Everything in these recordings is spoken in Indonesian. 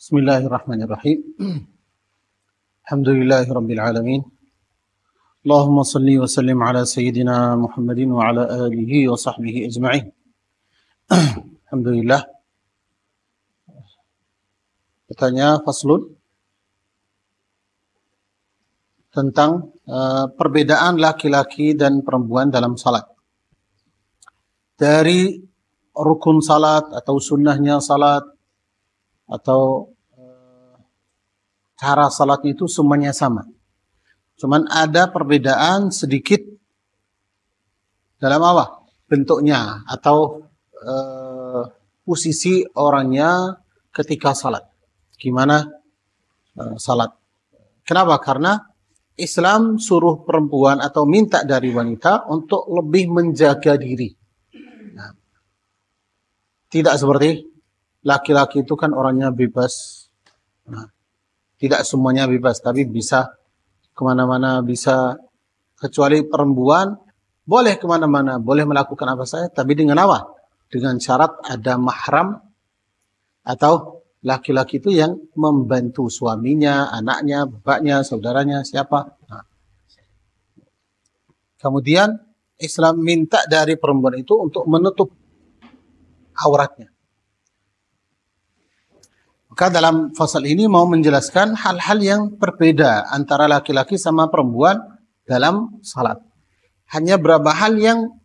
Bismillahirrahmanirrahim. Alhamdulillahirabbil alamin. Allahumma salli wa sallim ala sayyidina Muhammadin wa ala alihi wa sahbihi ajma'in. Alhamdulillah. Bertanya faslun tentang perbedaan laki-laki dan perempuan dalam salat. Dari rukun salat atau sunnahnya salat atau cara salatnya itu semuanya sama. Cuman ada perbedaan sedikit dalam apa? Bentuknya atau posisi orangnya ketika salat. Gimana salat? Kenapa? Karena Islam suruh perempuan atau minta dari wanita untuk lebih menjaga diri. Nah, tidak seperti laki-laki itu kan orangnya bebas. Nah, tidak semuanya bebas, tapi bisa kemana-mana, bisa. Kecuali perempuan, boleh kemana-mana, boleh melakukan apa saja, tapi dengan apa? Dengan syarat ada mahram, atau laki-laki itu yang membantu suaminya, anaknya, bapaknya, saudaranya, siapa. Nah. Kemudian Islam minta dari perempuan itu untuk menutup auratnya. Maka dalam fasal ini mau menjelaskan hal-hal yang berbeda antara laki-laki sama perempuan dalam salat. Hanya beberapa hal yang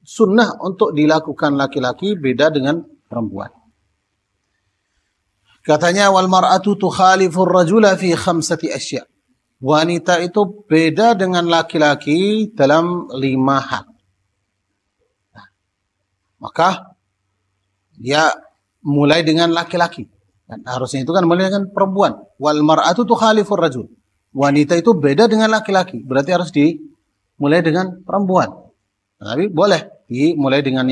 sunnah untuk dilakukan laki-laki beda dengan perempuan. Katanya wal mar'atu tukhalifur rajula fi khamsati asya. Wanita itu beda dengan laki-laki dalam 5 hal. Nah, maka dia mulai dengan laki-laki. Dan harusnya itu kan mulai dengan perempuan. Wal mar'atu tukhalifur rajul. Wanita itu beda dengan laki-laki. Berarti harus dimulai dengan perempuan. Nah, tapi boleh dimulai dengan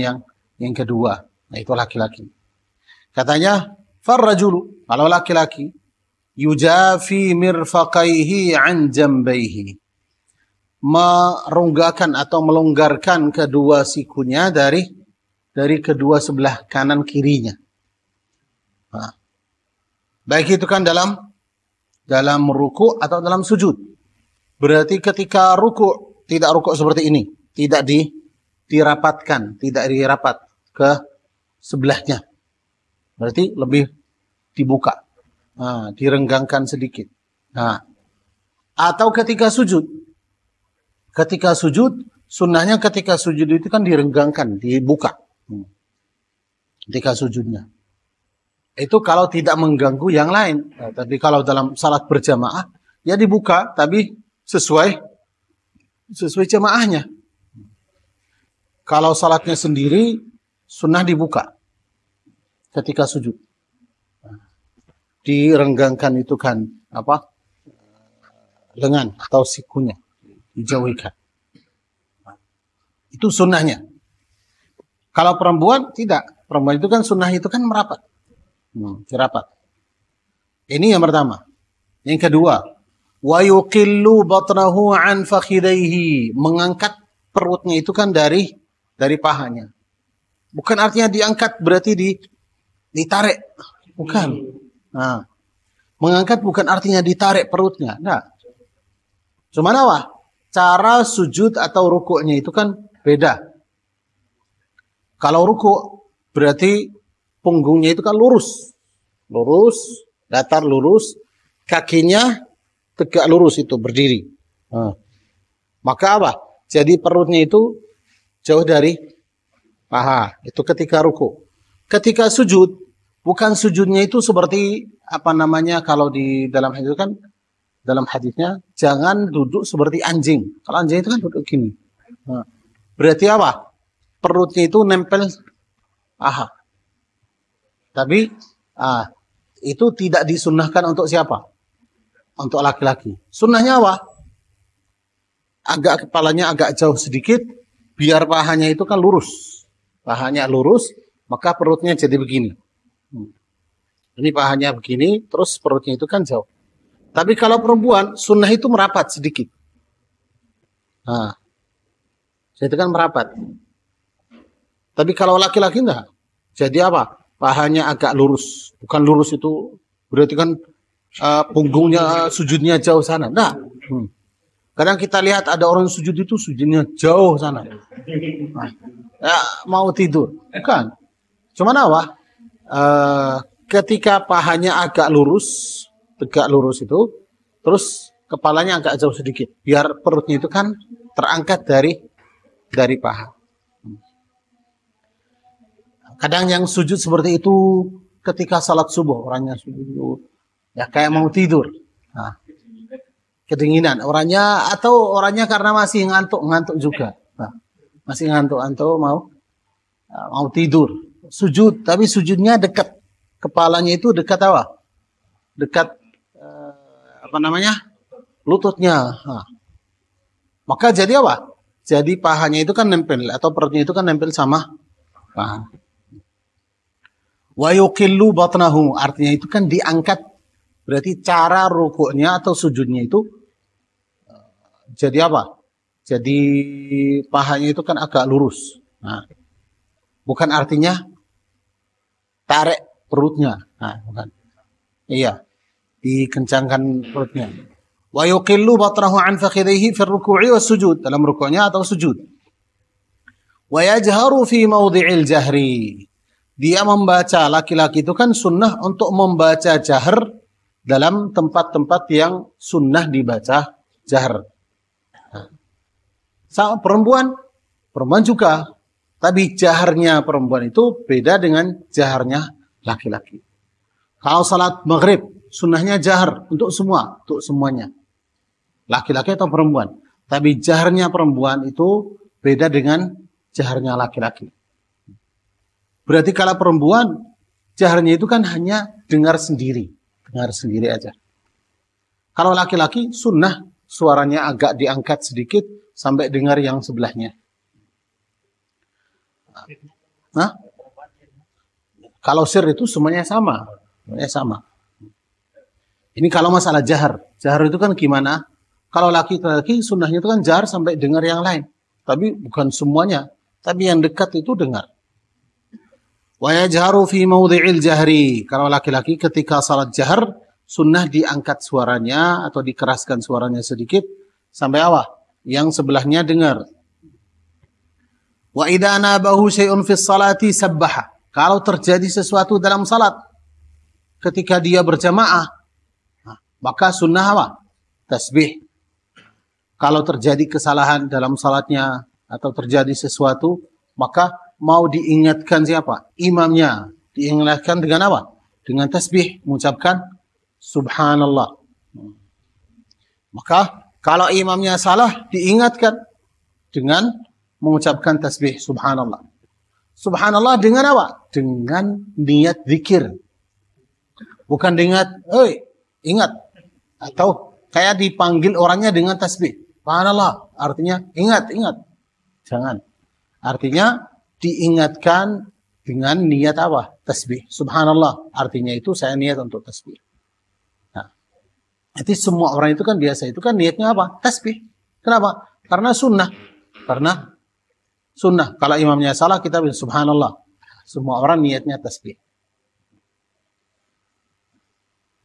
yang kedua. Nah, itu laki-laki. Katanya farrajulu, kalau laki-laki, yujafi mirfaqaihi an jambaihi. Meronggakan atau melonggarkan kedua sikunya dari kedua sebelah kanan kirinya. Nah, baik itu kan dalam ruku atau dalam sujud. Berarti ketika ruku, tidak ruku seperti ini. Tidak dirapatkan, tidak dirapat ke sebelahnya. Berarti lebih dibuka. Nah, direnggangkan sedikit. Nah, atau ketika sujud. Ketika sujud, sunnahnya ketika sujud itu kan direnggangkan, dibuka. Ketika sujudnya. Itu kalau tidak mengganggu yang lain. Nah, tapi kalau dalam salat berjamaah, ya dibuka, tapi sesuai jamaahnya. Kalau salatnya sendiri, sunnah dibuka ketika sujud. Direnggangkan itu kan apa? Lengan atau sikunya dijauhkan. Itu sunnahnya. Kalau perempuan tidak. Perempuan itu kan sunnah itu kan merapat. Dirapat. Ini yang pertama. Yang kedua, wa yuqillu batnahu an fakhidaihi. Mengangkat perutnya itu kan dari pahanya. Bukan artinya diangkat berarti ditarik. Bukan. Nah, mengangkat bukan artinya ditarik perutnya. Nah. Cuma apa? Cara sujud atau rukuknya itu kan beda. Kalau rukuk berarti punggungnya itu kan lurus. Lurus, datar lurus. Kakinya tegak lurus itu, berdiri. Nah. Maka apa? Jadi perutnya itu jauh dari paha. Itu ketika ruku. Ketika sujud, bukan sujudnya itu seperti apa namanya kalau di dalam hadis itu kan, dalam hadisnya jangan duduk seperti anjing. Kalau anjing itu kan duduk gini. Nah. Berarti apa? Perutnya itu nempel paha. Tapi itu tidak disunnahkan untuk siapa? Untuk laki-laki. Sunnahnya apa? Kepalanya agak jauh sedikit, biar pahanya itu kan lurus. Pahanya lurus, maka perutnya jadi begini. Ini pahanya begini, terus perutnya itu kan jauh. Tapi kalau perempuan, sunnah itu merapat sedikit. Nah, itu kan merapat. Tapi kalau laki-laki enggak. Jadi apa? Pahanya agak lurus. Bukan lurus itu berarti kan punggungnya sujudnya jauh sana. Nah, kadang kita lihat ada orang sujud itu sujudnya jauh sana. Nah, ya, mau tidur, bukan? Cuman apa? Ketika pahanya agak lurus, tegak lurus itu, terus kepalanya agak jauh sedikit, biar perutnya itu kan terangkat dari paha. Kadang yang sujud seperti itu ketika salat subuh, orangnya sujud ya kayak mau tidur. Nah, kedinginan orangnya, atau orangnya karena masih ngantuk juga. Nah, masih ngantuk mau tidur. Sujud, tapi sujudnya dekat. Kepalanya itu dekat apa? Dekat lututnya. Nah, maka jadi apa? Jadi pahanya itu kan nempel, atau perutnya itu kan nempel sama paha. Wa yuqillu batnahu, artinya itu kan diangkat. Berarti cara rukuknya atau sujudnya itu jadi apa? Jadi pahanya itu kan agak lurus. Nah, bukan artinya tarik perutnya. Nah, bukan. Iya, dikencangkan perutnya. Wa yuqillu batnahu an fakhidhihi fi ruku'i was sujud, dalam rukuknya atau sujud. Wa yajharu fi mawdhi'il jahri. Dia membaca, laki-laki itu kan sunnah untuk membaca jahar dalam tempat-tempat yang sunnah dibaca jahar. Sama perempuan juga. Tapi jaharnya perempuan itu beda dengan jaharnya laki-laki. Kalau salat maghrib, sunnahnya jahar untuk semuanya. Laki-laki atau perempuan. Tapi jaharnya perempuan itu beda dengan jaharnya laki-laki. Berarti kalau perempuan, jaharnya itu kan hanya dengar sendiri aja. Kalau laki-laki, sunnah suaranya agak diangkat sedikit sampai dengar yang sebelahnya. Nah, kalau sir itu semuanya sama. Ini kalau masalah jahar itu kan gimana? Kalau laki-laki sunnahnya itu kan jahar sampai dengar yang lain. Tapi bukan semuanya. Tapi yang dekat itu dengar. Wa yajharu fi mawdhi'il jahri. Kalau laki-laki ketika salat jahar, sunnah diangkat suaranya atau dikeraskan suaranya sedikit sampai apa? Yang sebelahnya dengar. Wa idza nabahu syai'un fi sholati sabbaha. Kalau terjadi sesuatu dalam salat ketika dia berjamaah, maka sunnah apa? Tasbih. Kalau terjadi kesalahan dalam salatnya atau terjadi sesuatu, maka mau diingatkan siapa? Imamnya. Diingatkan dengan apa? Dengan tasbih, mengucapkan subhanallah. Maka kalau imamnya salah, diingatkan dengan mengucapkan tasbih subhanallah. Subhanallah dengan apa? Dengan niat zikir. Bukan dengan, ingat. Atau kayak dipanggil orangnya dengan tasbih. Subhanallah. Artinya, ingat. Jangan. Artinya, diingatkan dengan niat apa? Tasbih. Subhanallah. Artinya itu saya niat untuk tasbih. Nah, jadi semua orang itu kan biasa itu kan niatnya apa? Tasbih. Kenapa? Karena sunnah. Kalau imamnya salah kita bilang subhanallah. Semua orang niatnya tasbih.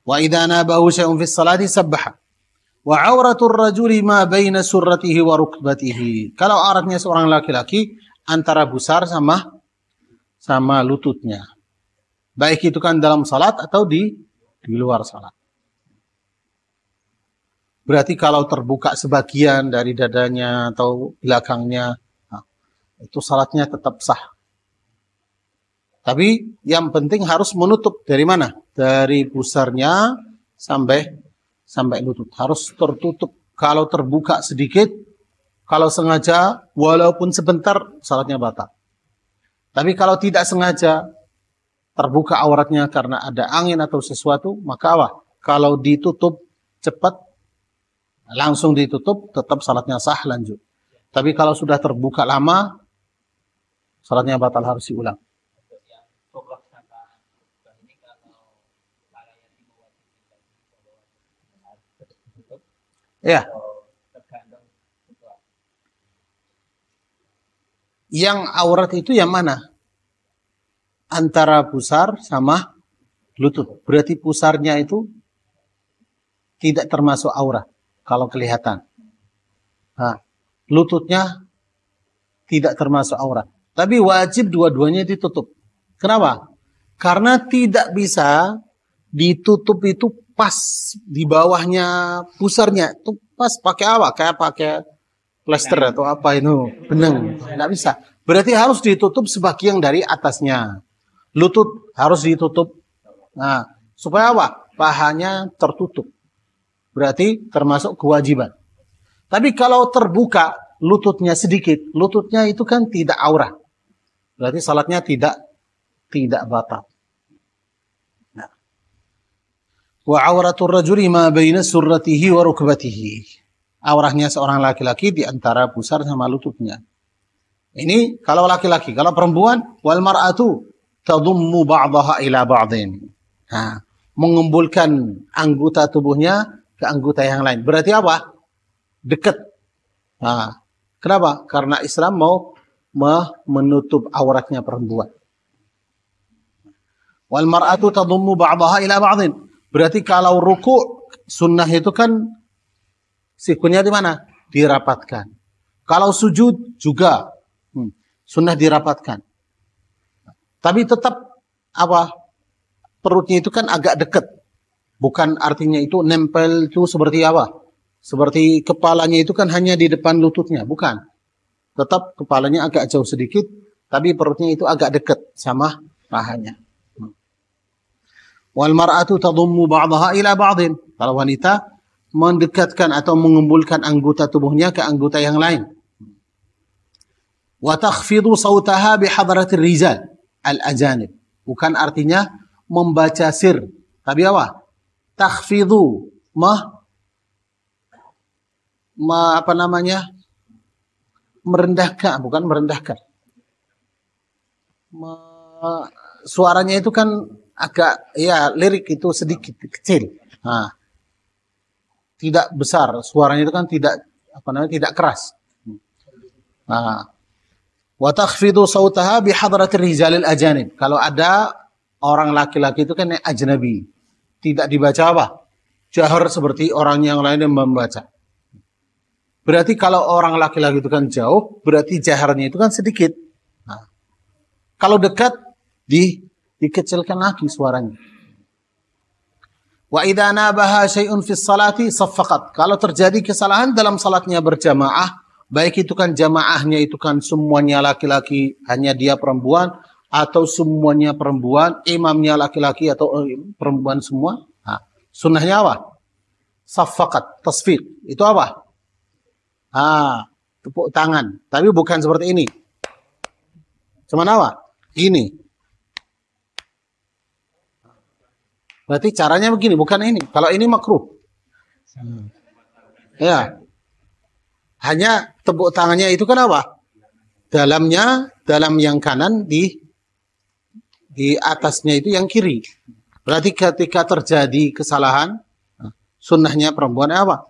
Wa idza nabahu syai'un fi sholati sabbaha. Wa 'auratur rajuli ma baina surratihi wa rukbatihi. Kalau auratnya seorang laki-laki antara busar sama lututnya. Baik itu kan dalam salat atau di luar salat. Berarti kalau terbuka sebagian dari dadanya atau belakangnya, itu salatnya tetap sah. Tapi yang penting harus menutup dari mana? Dari busarnya sampai lutut. Harus tertutup. Kalau terbuka sedikit, kalau sengaja, walaupun sebentar, salatnya batal. Tapi kalau tidak sengaja, terbuka auratnya karena ada angin atau sesuatu, maka apa? Kalau ditutup cepat, langsung ditutup, tetap salatnya sah, lanjut. Tapi kalau sudah terbuka lama, salatnya batal, harus diulang. Ya. Yang aurat itu yang mana? Antara busar sama lutut. Berarti pusarnya itu tidak termasuk aurat kalau kelihatan. Nah, lututnya tidak termasuk aurat. Tapi wajib dua-duanya ditutup. Kenapa? Karena tidak bisa ditutup itu pas di bawahnya pusarnya. Itu pas pakai apa? Kayak pakai plester atau apa itu. Benang. Tidak bisa. Berarti harus ditutup sebagian dari atasnya. Lutut harus ditutup. Nah, supaya apa? Pahanya tertutup. Berarti termasuk kewajiban. Tapi kalau terbuka lututnya sedikit, lututnya itu kan tidak aurat. Berarti salatnya tidak batal. Nah. Wa auratul rajuli ma baina surratihi wa rukbatihi. Aurahnya seorang laki-laki di antara pusar sama lututnya. Ini kalau laki-laki, kalau perempuan wal mar'atu tadummu ba'daha ila ba'din. Nah, mengumpulkan anggota tubuhnya ke anggota yang lain. Berarti apa? Dekat. Nah, kenapa? Karena Islam mau menutup auratnya perempuan. Wal mar'atu tadummu ba'daha ila ba'din. Berarti kalau ruku' sunnah itu kan sikunya di mana? Dirapatkan. Kalau sujud juga sunnah dirapatkan. Tapi tetap apa? Perutnya itu kan agak dekat. Bukan artinya itu nempel itu seperti apa? Seperti kepalanya itu kan hanya di depan lututnya, bukan. Tetap kepalanya agak jauh sedikit, tapi perutnya itu agak dekat sama pahanya. Wal mar'atu tadummu ba'daha ila ba'din. Kalau wanita mendekatkan atau mengumpulkan anggota tubuhnya ke anggota yang lain. Wa takhfidu sautaha bi hadratir rijal al-ajanib. Bukan artinya membaca sir, tapi apa? Takhfidu apa namanya? Merendahkan, bukan merendahkan. Suaranya itu kan agak ya lirik itu sedikit kecil. Nah, tidak besar, suaranya itu kan tidak apa namanya? Tidak keras. Nah, wa takhfidu sautaha bi hadratir rijalil ajanib. Kalau ada orang laki-laki itu kan ajnabi. Tidak dibaca apa? Jahar seperti orang yang lain yang membaca. Berarti kalau orang laki-laki itu kan jauh, berarti jaharnya itu kan sedikit. Nah, kalau dekat, dikecilkan lagi suaranya. Wa idza nabaha syai'un fi sholati saffaqat. Kalau terjadi kesalahan dalam salatnya berjamaah, baik itu kan jamaahnya itu kan semuanya laki-laki, hanya dia perempuan, atau semuanya perempuan, imamnya laki-laki atau perempuan semua. Nah, sunnahnya apa? Saffaqat, tasfiq. Itu apa? Tepuk tangan. Tapi bukan seperti ini. Cuman apa? Ini. Berarti caranya begini, bukan ini. Kalau ini makruh. Ya. Hanya tepuk tangannya itu kan apa? Dalam yang kanan di atasnya itu yang kiri. Berarti ketika terjadi kesalahan, sunnahnya perempuan apa?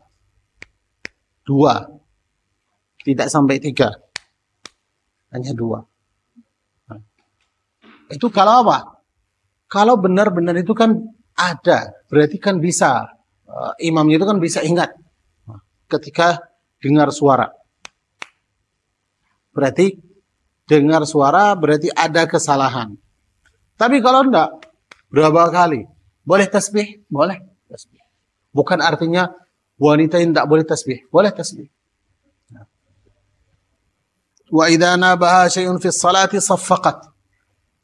2. Tidak sampai 3. Hanya 2. Itu kalau apa? Kalau benar-benar itu kan ada. Berarti kan bisa. Imamnya itu kan bisa ingat. Ketika dengar suara. Berarti dengar suara berarti ada kesalahan. Tapi kalau enggak, berapa kali? Boleh tasbih? Boleh tasbih. Bukan artinya wanita yang tidak boleh tasbih. Boleh tasbih. Wa idza nabaha syai'un fi sholati saffaqat.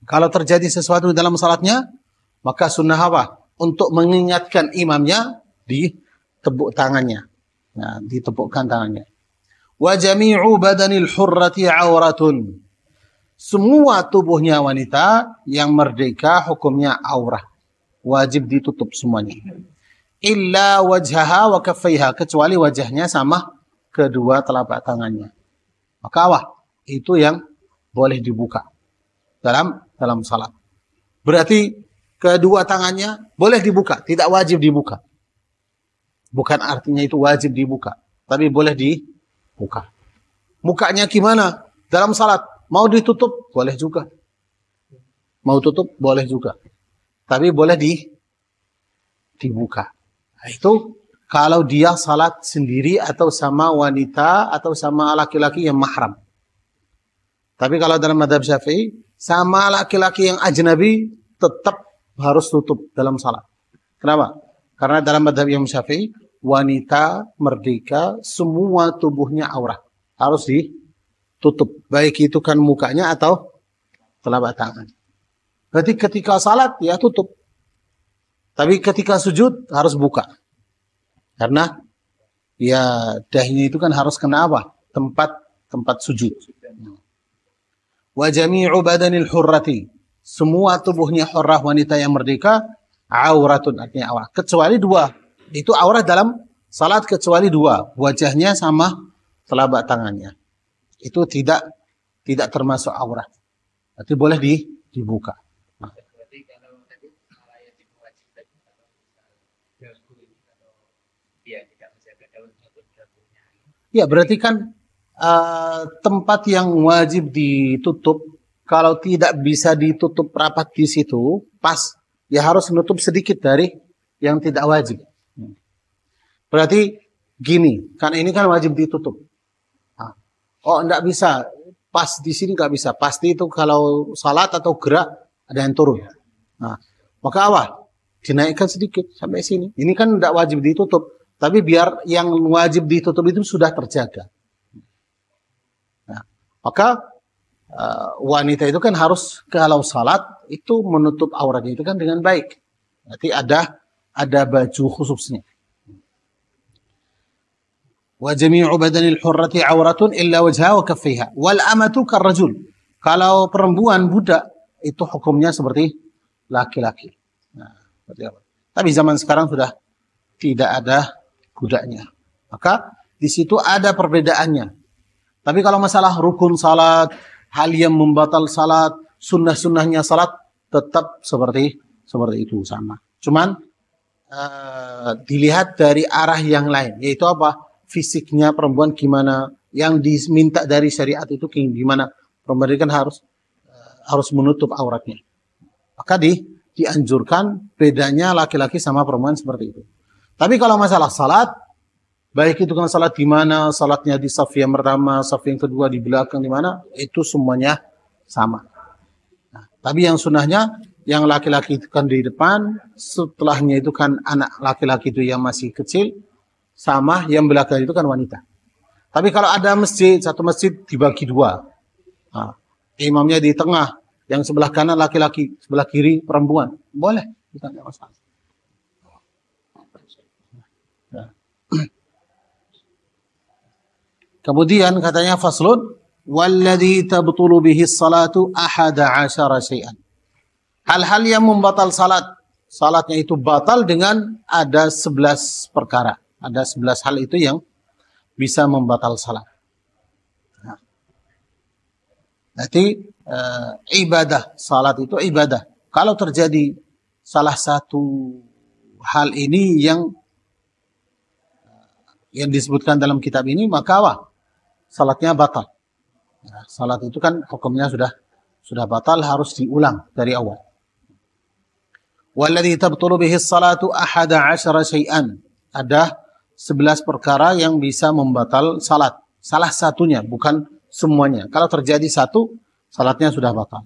Kalau terjadi sesuatu dalam salatnya, maka sunnah apa? Untuk mengingatkan imamnya, ditepuk tangannya. Nah, ditepukkan tangannya. Wa jami'u badanil hurrati auratun. Semua tubuhnya wanita yang merdeka hukumnya aurah. Wajib ditutup semuanya. Illa wajhaha wa kaffaiha. Kecuali wajahnya sama kedua telapak tangannya. Maka apa? Itu yang boleh dibuka dalam salat. Berarti kedua tangannya boleh dibuka. Tidak wajib dibuka. Bukan artinya itu wajib dibuka. Tapi boleh dibuka. Mukanya gimana? Dalam salat. Mau ditutup? Boleh juga. Mau tutup? Boleh juga. Tapi boleh dibuka. Nah, itu kalau dia salat sendiri atau sama wanita atau sama laki-laki yang mahram. Tapi kalau dalam mazhab Syafi'i, sama laki-laki yang ajnabi tetap harus tutup dalam salat. Kenapa? Karena dalam mazhab Imam Syafi'i, wanita merdeka semua tubuhnya aurat. Harus ditutup. Baik itu kan mukanya atau telapak tangan. Berarti ketika salat ya tutup. Tapi ketika sujud harus buka. Karena ya dahinya itu kan harus kena apa? Tempat sujud. Wa jami'u badanil hurrati. Semua tubuhnya hurrah wanita yang merdeka auratun, artinya aurat. Kecuali dua. Itu aurat dalam salat kecuali dua. Wajahnya sama telapak tangannya. Itu tidak termasuk aurat. Berarti boleh dibuka. Ya, berarti kan tempat yang wajib ditutup, kalau tidak bisa ditutup rapat di situ, pas, ya harus menutup sedikit dari yang tidak wajib. Berarti gini, kan ini kan wajib ditutup. Oh, enggak bisa, pas di sini enggak bisa. Pasti itu kalau salat atau gerak ada yang turun. Nah, maka apa? Dinaikkan sedikit sampai sini. Ini kan enggak wajib ditutup. Tapi biar yang wajib ditutup itu sudah terjaga. Nah, maka wanita itu kan harus kalau salat itu menutup auratnya itu kan dengan baik. Berarti ada baju khususnya. Wa jami'u badanil hurrati auratun illa wajha wa kaffaiha wal amatu karrajul. Kalau perempuan budak itu hukumnya seperti laki-laki. Nah, seperti apa? Tapi zaman sekarang sudah tidak ada budaknya. Maka di situ ada perbedaannya. Tapi kalau masalah rukun salat, hal yang membatal salat, sunnah-sunnahnya salat tetap seperti itu sama. Cuman dilihat dari arah yang lain, yaitu apa? Fisiknya perempuan gimana, yang diminta dari syariat itu gimana. Perempuan kan harus menutup auratnya. Maka dianjurkan bedanya laki-laki sama perempuan seperti itu. Tapi kalau masalah salat, baik itu kan salat di mana, salatnya di saf yang pertama, saf yang kedua, di belakang di mana, itu semuanya sama. Nah, tapi yang sunnahnya, yang laki-laki itu kan di depan, setelahnya itu kan anak laki-laki itu yang masih kecil, sama yang belakang itu kan wanita. Tapi kalau ada masjid, satu masjid dibagi dua. Nah, imamnya di tengah, yang sebelah kanan laki-laki, sebelah kiri perempuan. Boleh, kita tidak masalah. Kemudian katanya faslun walladzi tabtulu bihi salatu 11 syai'an. Hal-hal yang membatal salatnya itu batal dengan ada 11 perkara. Ada 11 hal itu yang bisa membatal salat. Nah, nanti ibadah, salat itu ibadah. Kalau terjadi salah satu hal ini yang disebutkan dalam kitab ini, maka salatnya batal. Nah, salat itu kan hukumnya sudah batal, harus diulang dari awal. Walladzi tabtulu bihi salatu 11 syai'an. Ada 11 perkara yang bisa membatal salat. Salah satunya, bukan semuanya. Kalau terjadi satu, salatnya sudah batal.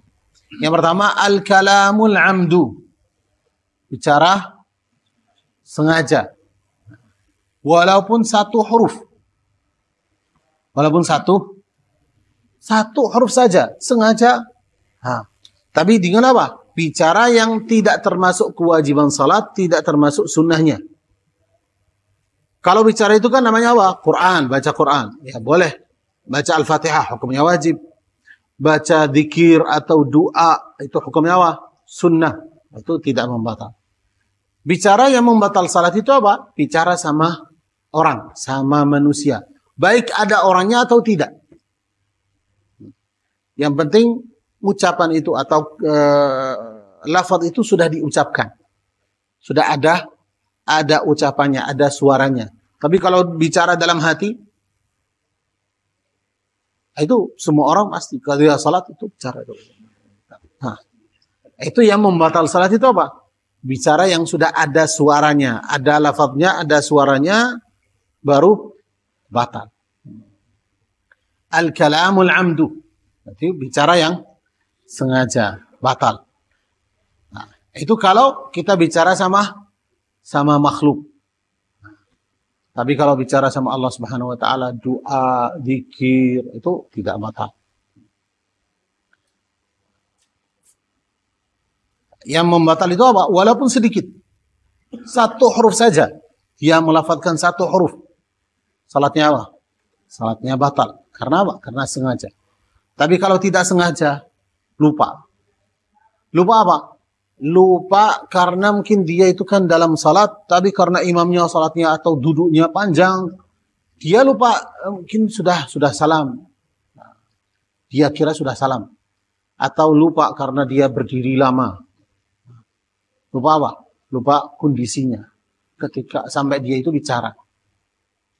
Yang pertama, al-kalamul amdu. Bicara sengaja. Walaupun satu huruf. Walaupun satu huruf saja, sengaja. Tapi dengan apa? Bicara yang tidak termasuk kewajiban salat, tidak termasuk sunnahnya. Kalau bicara itu kan namanya apa? Quran, baca Quran. Ya boleh. Baca Al-Fatihah, hukumnya wajib. Baca zikir atau doa, itu hukumnya apa? Sunnah. Itu tidak membatal. Bicara yang membatal salat itu apa? Bicara sama orang, sama manusia. Baik ada orangnya atau tidak. Yang penting ucapan itu atau lafaz itu sudah diucapkan. Sudah ada ucapannya, ada suaranya. Tapi kalau bicara dalam hati, itu semua orang pasti kalau dia salat itu bicara. Nah, itu yang membatal salat itu apa? Bicara yang sudah ada suaranya, ada lafadznya, ada suaranya, baru batal. Al-kalamul amdu. Berarti bicara yang sengaja, batal. Nah, itu kalau kita bicara sama makhluk. Tapi kalau bicara sama Allah Subhanahu wa taala, doa, zikir, itu tidak batal. Yang membatal itu apa? Walaupun sedikit. Satu huruf saja. Dia melafadzkan satu huruf. Salatnya apa? Salatnya batal. Karena apa? Karena sengaja. Tapi kalau tidak sengaja, lupa. Lupa apa? Lupa karena mungkin dia itu kan dalam salat, tapi karena imamnya salatnya atau duduknya panjang, dia lupa, mungkin sudah salam. Dia kira sudah salam. Atau lupa karena dia berdiri lama. Lupa apa? Lupa kondisinya ketika sampai dia itu bicara.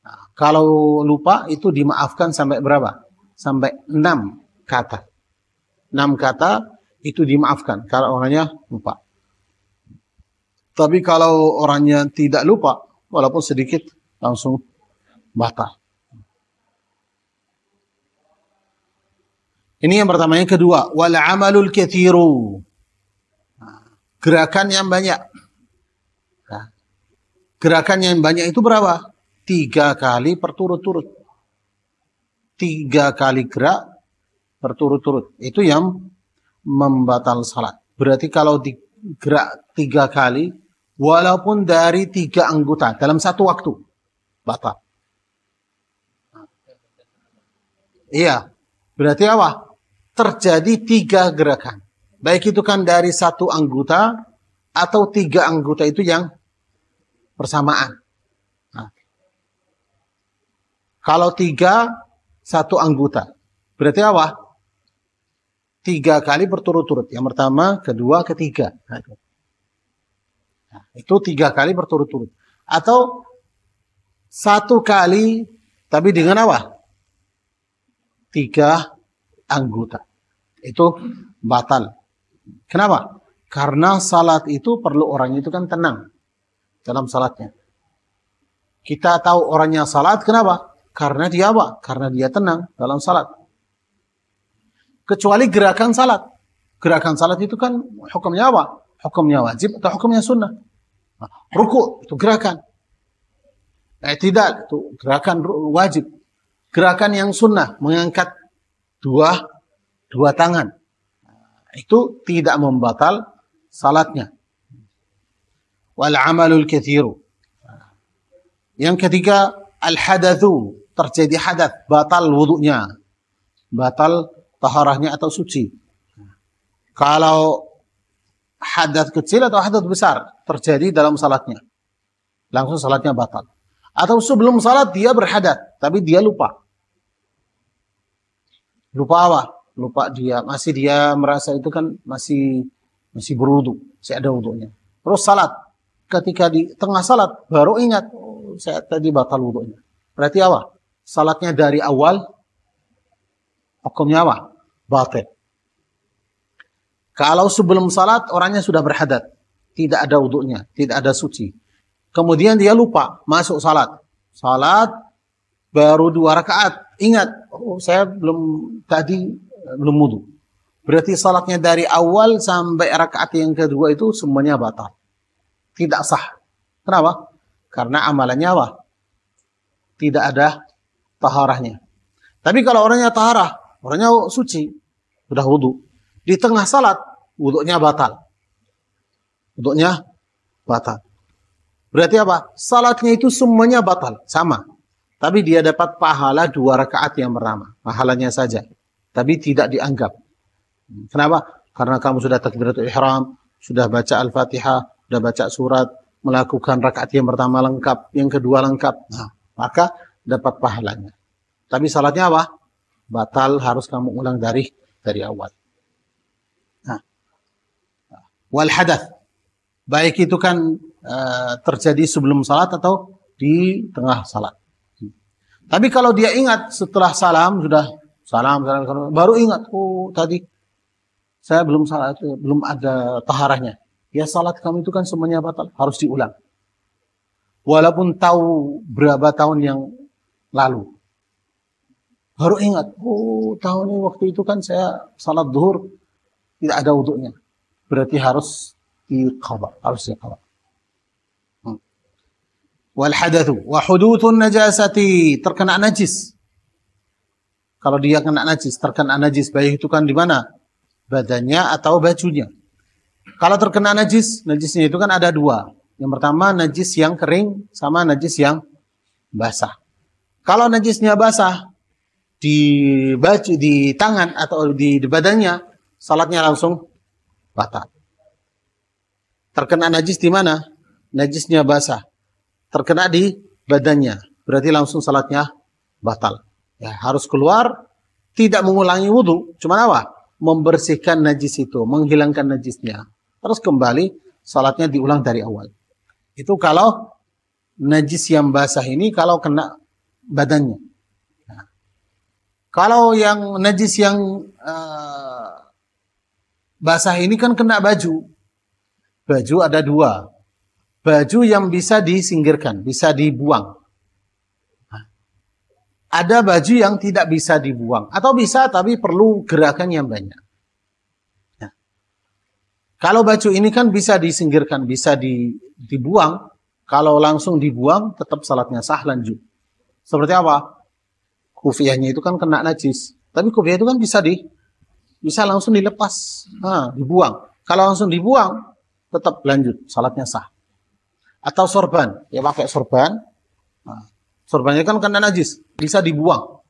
Nah, kalau lupa itu dimaafkan sampai berapa? Sampai 6 kata. 6 kata itu dimaafkan kalau orangnya lupa. Tapi kalau orangnya tidak lupa, walaupun sedikit, langsung batal. Ini yang pertama. Yang kedua, wal amalul katsiru. Gerakan yang banyak. Nah, gerakan yang banyak itu berapa? 3 kali berturut-turut. 3 kali gerak berturut-turut. Itu yang membatal salat. Berarti kalau digerak 3 kali, walaupun dari 3 anggota dalam satu waktu, batal. Iya. Berarti apa? Terjadi 3 gerakan. Baik itu kan dari satu anggota atau 3 anggota itu yang bersamaan. Nah, kalau 3, satu anggota. Berarti apa? 3 kali berturut-turut. Yang pertama, kedua, ketiga. Nah, itu 3 kali berturut-turut. Atau 1 kali, tapi dengan apa? 3 anggota. Itu batal. Kenapa? Karena salat itu perlu orang itu kan tenang dalam salatnya. Kita tahu orangnya salat, kenapa? Karena dia apa? Karena dia tenang dalam salat. Kecuali gerakan salat. Gerakan salat itu kan hukumnya apa? Hukumnya wajib atau hukumnya sunnah. Nah, ruku itu gerakan. I'tidal itu gerakan wajib. Gerakan yang sunnah, mengangkat dua tangan. Itu tidak membatal salatnya. Wal amalul katsiru. Yang ketiga, al hadatsu, terjadi hadat, batal wudunya. Batal taharahnya atau suci. Kalau hadat kecil atau hadat besar terjadi dalam salatnya, langsung salatnya batal. Atau sebelum salat dia berhadat, tapi dia lupa. Lupa apa? Lupa dia merasa itu kan masih berwudu, masih ada wudunya. Terus salat, ketika di tengah salat baru ingat, oh, saya tadi batal wudunya. Berarti apa? Salatnya dari awal hukumnya apa? Batil. Kalau sebelum salat orangnya sudah berhadat, tidak ada wudunya, tidak ada suci. Kemudian dia lupa masuk salat. Salat baru 2 rakaat, ingat, oh saya belum wudu. Berarti salatnya dari awal sampai rakaat yang kedua itu semuanya batal. Tidak sah. Kenapa? Karena amalannya apa? Tidak ada taharahnya. Tapi kalau orangnya taharah, orangnya suci, sudah wudu, di tengah salat wudunya batal. Wudunya batal. Berarti apa? Salatnya itu semuanya batal, sama. Tapi dia dapat pahala 2 rakaat yang pertama, pahalanya saja. Tapi tidak dianggap. Kenapa? Karena kamu sudah takbiratul ihram, sudah baca Al-Fatihah, sudah baca surat, melakukan rakaat yang pertama lengkap, yang kedua lengkap. Nah, maka dapat pahalanya. Tapi salatnya apa? Batal, harus kamu ulang dari awal. Nah, wal hadath, baik itu kan terjadi sebelum salat atau di tengah salat. Tapi kalau dia ingat setelah salam, sudah salam, baru ingat, oh tadi saya belum salat, belum ada taharahnya. ya salat kamu itu kan semuanya batal, harus diulang. Walaupun tahu berapa tahun yang lalu. Baru ingat, oh tahun ini waktu itu kan saya salat zuhur tidak ada wudunya. Berarti harus diqadha, harus diqadha. Wal hadatsu wa hudutsun najasati, terkena najis. Kalau dia kena najis, terkena najis, baik itu kan di mana? Badannya atau bajunya. Kalau terkena najis, najisnya itu kan ada dua. Yang pertama najis yang kering sama najis yang basah. Kalau najisnya basah di baju, di tangan atau di badannya, salatnya langsung batal. Terkena najis di mana? Najisnya basah. Terkena di badannya, berarti langsung salatnya batal. Ya, harus keluar, tidak mengulangi wudu, cuma apa? Membersihkan najis itu, menghilangkan najisnya. Terus kembali, salatnya diulang dari awal. Itu kalau najis yang basah ini kalau kena badannya. Nah, kalau yang najis yang basah ini kan kena baju. Baju ada dua. Baju yang bisa disingkirkan, bisa dibuang. Nah, ada baju yang tidak bisa dibuang. Atau bisa tapi perlu gerakan yang banyak. Nah, kalau baju ini kan bisa disingkirkan, bisa dibuang. Kalau langsung dibuang, tetap salatnya sah lanjut. Seperti apa? Kufiahnya itu kan kena najis. Tapi kufiah itu kan bisa langsung dilepas. Nah, dibuang. Kalau langsung dibuang, tetap lanjut, salatnya sah. Atau sorban, ya pakai sorban. Nah, sorbannya kan kena najis, bisa dibuang.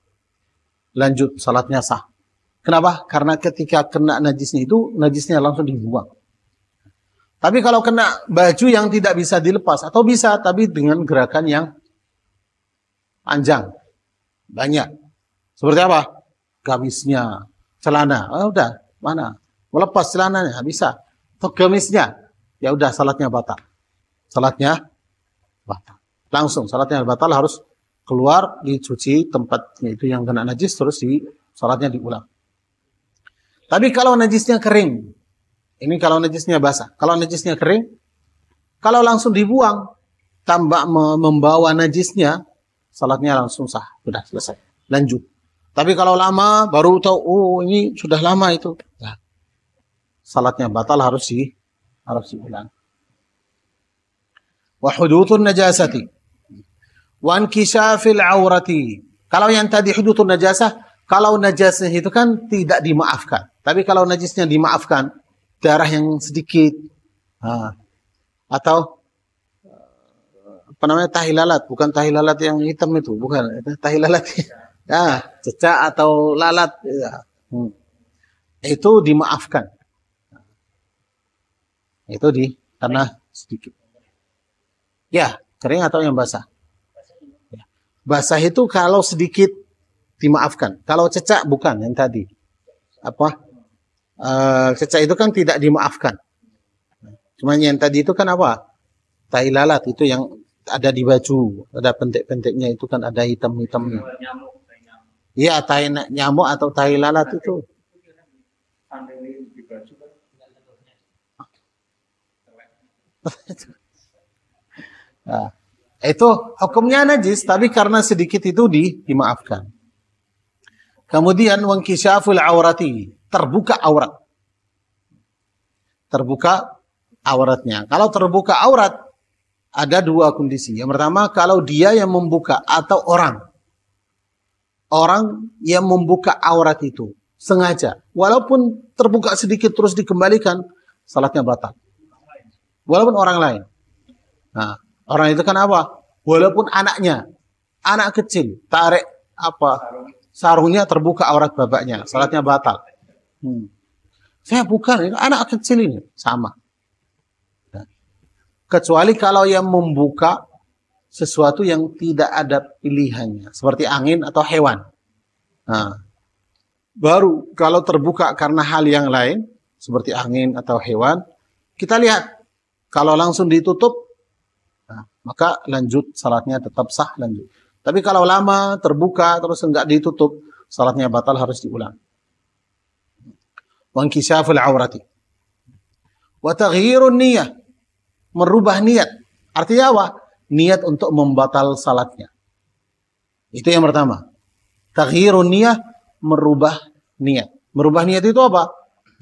Lanjut, salatnya sah. Kenapa? Karena ketika kena najisnya itu, najisnya langsung dibuang. Tapi kalau kena baju yang tidak bisa dilepas, atau bisa, tapi dengan gerakan yang panjang, banyak. Seperti apa? Gamisnya, celana, udah, mana? Melepas celananya, bisa. Atau gamisnya, ya udah, salatnya batal. Salatnya batal. Langsung salatnya batal, harus keluar, dicuci tempatnya itu yang kena najis, terus salatnya diulang. Tapi kalau najisnya kering, ini kalau najisnya basah. Kalau najisnya kering, kalau langsung dibuang tanpa membawa najisnya, salatnya langsung sah, sudah selesai. Lanjut. Tapi kalau lama baru tahu, oh ini sudah lama itu, nah, salatnya batal, harus diulang. Wa hudutsun najasati wa inkishafil aurati. Kalau yang tadi hudutsun najasah, kalau najasnya itu kan tidak dimaafkan. Tapi kalau najisnya dimaafkan, darah yang sedikit, atau apa namanya, tahi lalat, bukan tahi lalat yang hitam itu, bukan, tahi lalat ya, cecak atau lalat ya. Itu dimaafkan. Itu karena sedikit. Ya, kering atau yang basah. Ya. Basah itu kalau sedikit dimaafkan. Kalau cecak bukan yang tadi. Apa? Cecak itu kan tidak dimaafkan. Cuma yang tadi itu kan apa? Tai lalat itu yang ada di baju, ada pentek-penteknya itu kan ada hitam-hitamnya. Iya, tai nyamuk atau tai lalat itu. Nah, itu hukumnya najis, tapi karena sedikit itu dimaafkan. Kemudian wankishaful aurati, terbuka aurat. Terbuka auratnya. Kalau terbuka aurat, ada dua kondisi. Yang pertama, kalau dia yang membuka atau orang yang membuka aurat itu sengaja, walaupun terbuka sedikit terus dikembalikan, salatnya batal. Walaupun orang lain. Nah, orang itu kan apa? Walaupun anaknya, anak kecil, tarik sarungnya terbuka aurat bapaknya, salatnya batal. Saya bukan, ini anak kecil ini, sama. Nah, kecuali kalau yang membuka sesuatu yang tidak ada pilihannya, seperti angin atau hewan. Nah, baru kalau terbuka karena hal yang lain, seperti angin atau hewan, kita lihat. Kalau langsung ditutup, nah, maka lanjut, salatnya tetap sah, lanjut. Tapi kalau lama terbuka terus enggak ditutup, salatnya batal, harus diulang. Wankishaful aurati. Wa taghyirun niyah, merubah niat. Artinya apa? Niat untuk membatal salatnya. Itu yang pertama. Taghyirun niyah, merubah niat. Merubah niat itu apa?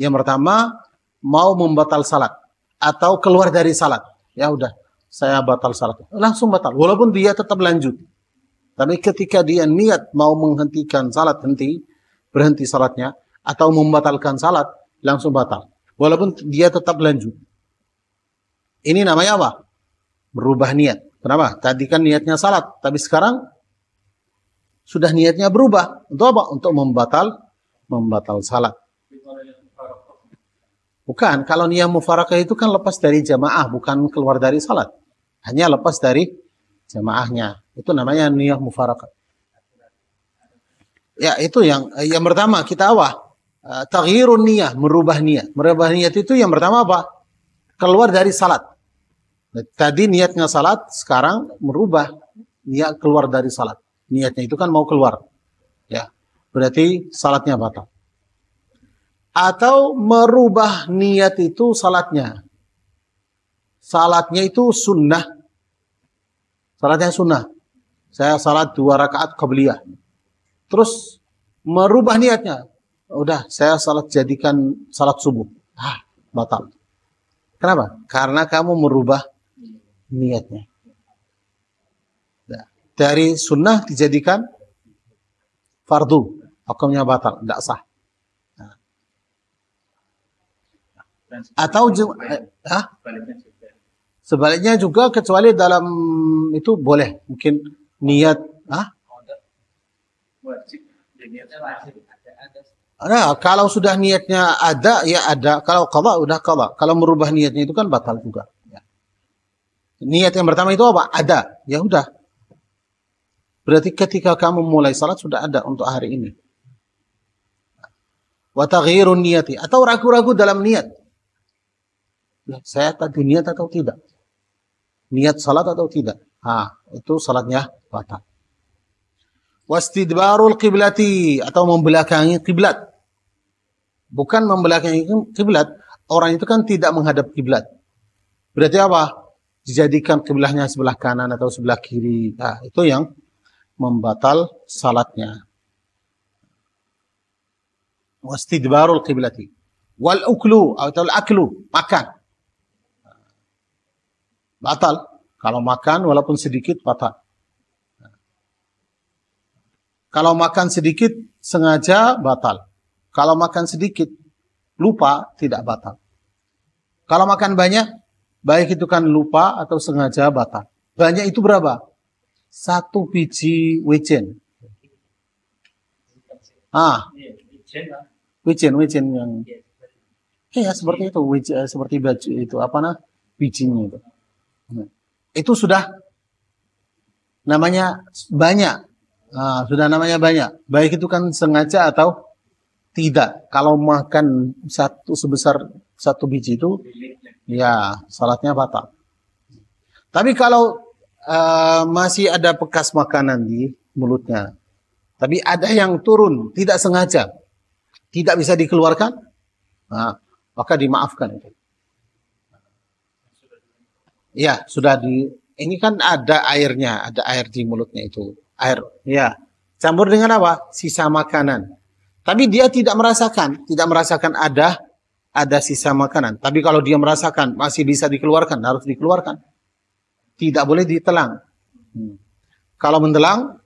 Yang pertama, mau membatal salat atau keluar dari salat. Ya udah, saya batal salat. Langsung batal. Walaupun dia tetap lanjut. Tapi ketika dia niat mau menghentikan salat, berhenti salatnya, atau membatalkan salat, langsung batal. Walaupun dia tetap lanjut. Ini namanya apa? Berubah niat. Kenapa? Tadi kan niatnya salat, tapi sekarang sudah niatnya berubah. Untuk apa? Untuk membatal salat. Bukan, kalau niat mufarakah itu kan lepas dari jamaah, bukan keluar dari salat. Hanya lepas dari jamaahnya. Itu namanya niat mufarakah. Ya, itu yang pertama kita apa? Taghyirun niyah, merubah niat. Merubah niat itu yang pertama apa? Keluar dari salat. Tadi niatnya salat, sekarang merubah niat keluar dari salat. Niatnya itu kan mau keluar. Ya, berarti salatnya batal. Atau merubah niat itu salatnya. Salatnya itu sunnah. Salatnya sunnah. Saya salat 2 rakaat qabliyah. Terus merubah niatnya. Udah, saya jadikan salat subuh. Batal. Kenapa? Karena kamu merubah niatnya. Dari sunnah dijadikan fardu. Hukumnya batal, tidak sah. Atau sebaliknya juga kecuali dalam itu boleh. Mungkin niat. Kalau sudah niatnya ada, ya ada. Kalau qadha, udah qadha. Kalau merubah niatnya itu kan batal juga. Ya. Niat yang pertama itu apa? Ada. Ya udah. Berarti ketika kamu mulai salat sudah ada untuk hari ini. Wa taghyirun niyati. Atau ragu-ragu dalam niat. Ya, saya tadi niat atau tidak? Niat salat atau tidak? Itu salatnya batal. Wastidbarul qiblati. Atau membelakangi qiblat. Bukan membelakangi kiblat, orang itu kan tidak menghadap kiblat. Berarti apa? Dijadikan kiblahnya sebelah kanan atau sebelah kiri. Itu yang membatal salatnya. Wastidbarul qiblati. Wal uklu atau al-aklu, makan. Batal. Kalau makan walaupun sedikit batal. Kalau makan sedikit sengaja batal. Kalau makan sedikit, lupa, tidak batal. Kalau makan banyak, baik itu kan lupa atau sengaja batal. Banyak itu berapa? 1 biji wijen. Wijen yang seperti itu, wijen, seperti baju itu, bijinya itu. Itu sudah namanya banyak. Sudah namanya banyak. Baik itu kan sengaja atau tidak. Kalau makan sebesar 1 biji itu, ya salatnya batal. Tapi kalau masih ada bekas makanan di mulutnya, tapi ada yang turun, tidak sengaja, tidak bisa dikeluarkan, maka dimaafkan itu. Ya, sudah ini kan ada airnya, ada air di mulutnya itu. Air, ya. Campur dengan apa? Sisa makanan. Tapi dia tidak merasakan ada sisa makanan. Tapi kalau dia merasakan masih bisa dikeluarkan, harus dikeluarkan. Tidak boleh ditelan. Kalau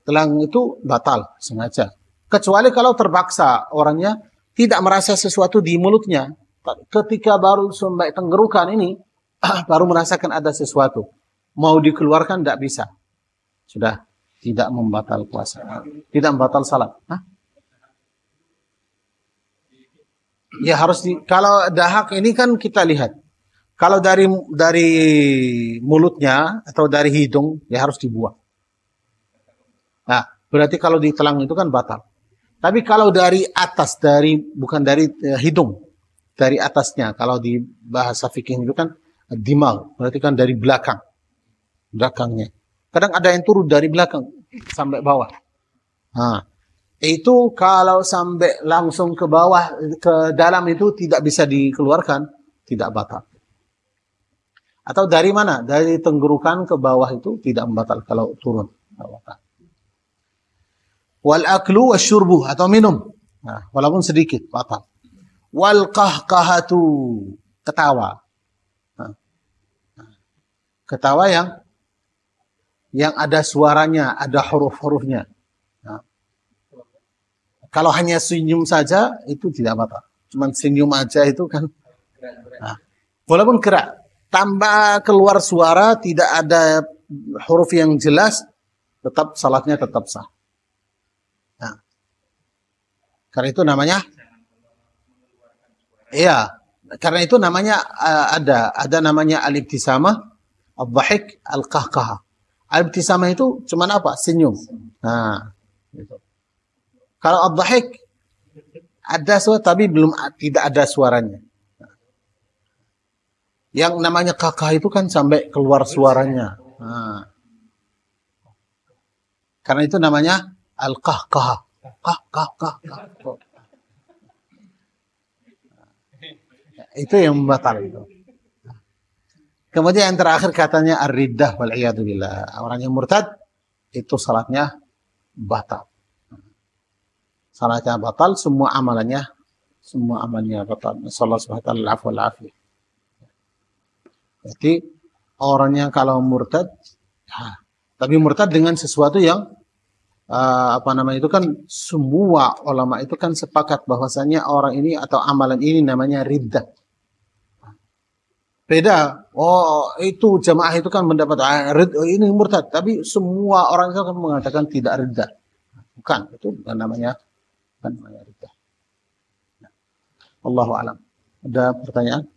telang itu batal sengaja. Kecuali kalau terpaksa orangnya tidak merasa sesuatu di mulutnya. Ketika baru sampai tenggorokan ini, baru merasakan ada sesuatu. Mau dikeluarkan tidak bisa. Sudah tidak membatal puasa. Tidak membatal salat. Ya harus kalau dahak ini kan kita lihat. Kalau dari mulutnya atau dari hidung ya harus dibuang. Berarti kalau ditelan itu kan batal. Tapi kalau dari atas, bukan dari hidung, dari atasnya, kalau di bahasa fikih itu kan dimal, berarti kan dari belakangnya. Kadang ada yang turun dari belakang sampai bawah. Itu kalau sampai langsung ke bawah, ke dalam itu tidak bisa dikeluarkan, tidak batal. Atau dari mana? Dari tenggorokan ke bawah itu tidak membatal kalau turun. Wal aklu wasyurbu atau minum. Nah, walaupun sedikit batal. Wal qahqahatu, ketawa. Nah, ketawa yang ada suaranya, ada huruf-hurufnya. Nah, kalau hanya senyum saja itu tidak batal. Cuman senyum aja itu kan. Nah, walaupun gerak, tambah keluar suara, tidak ada huruf yang jelas, tetap salatnya tetap sah. Nah, karena itu namanya, iya, karena itu namanya ada namanya al-ibtisamah, al-dhahik, al-qahqahah. Al-ibtisamah itu cuman apa? Senyum. Nah, gitu. Kalau al-dhahik ada suara tapi tidak ada suaranya. Yang namanya kakak itu kan sampai keluar suaranya. Nah. Karena itu namanya al-qahqah. Qah. Itu yang membatal itu. Kemudian yang terakhir katanya ar-riddah wal iyadu billah. Orang yang murtad itu salatnya batal. Salatnya batal, semua amalannya batal. Sallallahu subhanahu wa ta'ala al-'afwa wal 'afiyah. Jadi orangnya kalau murtad, tapi murtad dengan sesuatu yang itu kan semua ulama itu kan sepakat bahwasanya orang ini atau amalan ini namanya riddah. Beda. Oh, itu jamaah itu kan mendapat ini murtad, tapi semua orang itu kan mengatakan tidak riddah. Bukan, itu bukan namanya riddah. Allahu a'lam. Ada pertanyaan?